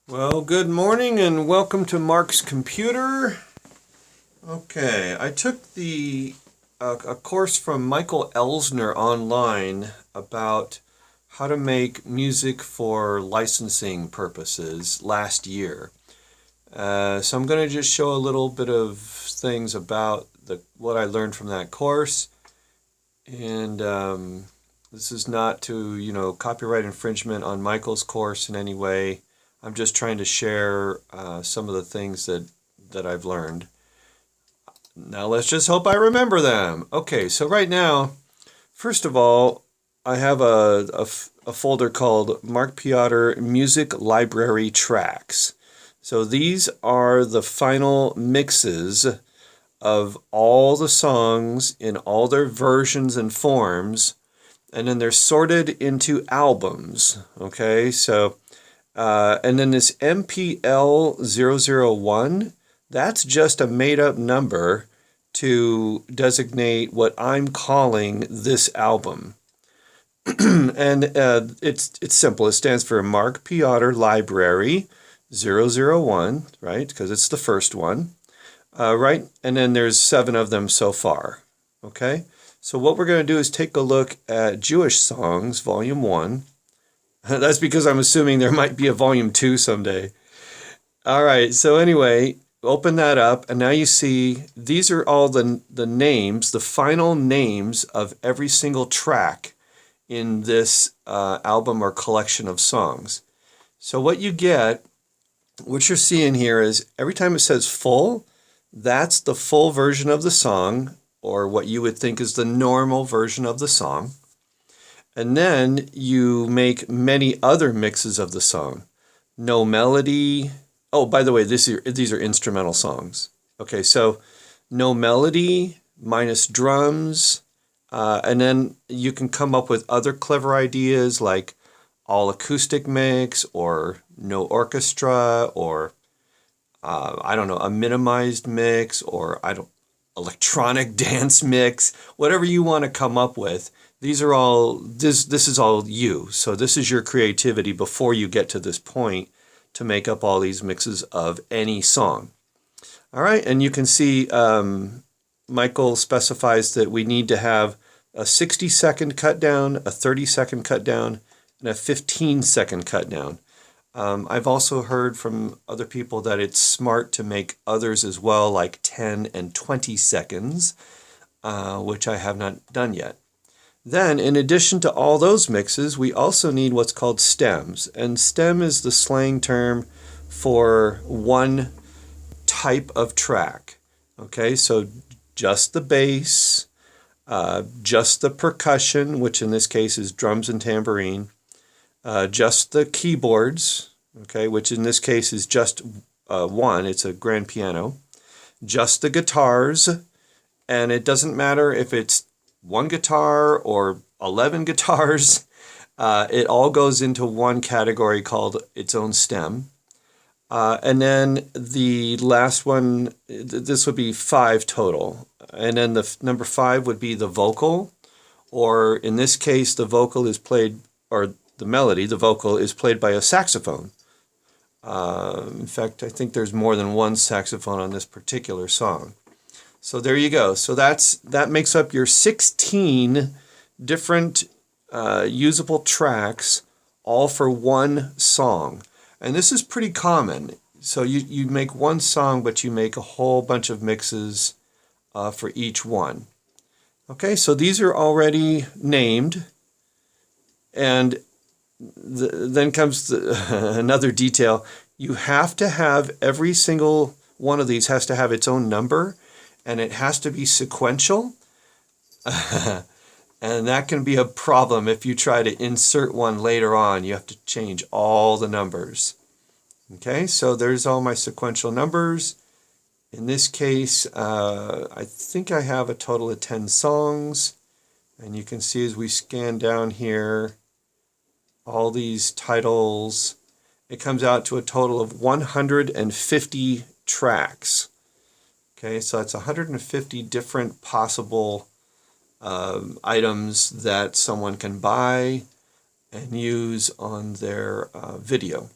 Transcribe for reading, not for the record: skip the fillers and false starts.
Well, good morning and welcome to Mark's Computer. Okay, I took a course from Michael Elsner online about how to make music for licensing purposes last year. So I'm going to just show a little bit of things about what I learned from that course. And this is not to, copyright infringement on Michael's course in any way. I'm just trying to share some of the things that I've learned. Now let's just hope I remember them. Okay, so right now, first of all, I have a folder called Mark Piotr Music Library Tracks. So these are the final mixes of all the songs in all their versions and forms, and then they're sorted into albums. Okay, so and then this MPL001, that's just a made-up number to designate what I'm calling this album. And it's simple. It stands for Mark Piotr Library 001, right? Because it's the first one, right? And then there's 7 of them so far, okay? So what we're going to do is take a look at Jewish Songs, Volume 1. That's because I'm assuming there might be a volume 2 someday. All right, so anyway, open that up, and now you see these are all the names, the final names of every single track in this album or collection of songs. So what you get, what you're seeing here is every time it says full, that's the full version of the song, or what you would think is the normal version of the song. And then you make many other mixes of the song. No melody. Oh, by the way, these are instrumental songs. Okay, so no melody minus drums. And then you can come up with other clever ideas like all acoustic mix or no orchestra or, I don't know, a minimized mix or electronic dance mix, whatever you want to come up with. These are all, this is all you. So this is your creativity before you get to this point to make up all these mixes of any song. All right, and you can see Michael specifies that we need to have a 60-second cut down, a 30-second cut down, and a 15-second cut down. I've also heard from other people that it's smart to make others as well, like 10 and 20 seconds, which I have not done yet. Then, in addition to all those mixes, we also need what's called stems. And stem is the slang term for one type of track. Okay, so just the bass, just the percussion, which in this case is drums and tambourine, just the keyboards, okay, which in this case is just one, it's a grand piano, just the guitars, and it doesn't matter if it's one guitar or 11 guitars, it all goes into one category called its own stem. And then the last one, this would be 5 total. And then the number 5 would be the vocal, or in this case, the vocal is played, or the melody, the vocal is played by a saxophone. In fact, I think there's more than one saxophone on this particular song. So there you go. So that makes up your 16 different usable tracks, all for one song. And this is pretty common. So you make one song, but you make a whole bunch of mixes for each one. Okay, so these are already named. And then comes another detail. You have to have every single one of these has to have its own number. And it has to be sequential. And that can be a problem if you try to insert one later on. You have to change all the numbers. Okay, so there's all my sequential numbers. In this case, I think I have a total of 10 songs. And you can see as we scan down here, all these titles, it comes out to a total of 150 tracks. Okay, so that's 150 different possible items that someone can buy and use on their video.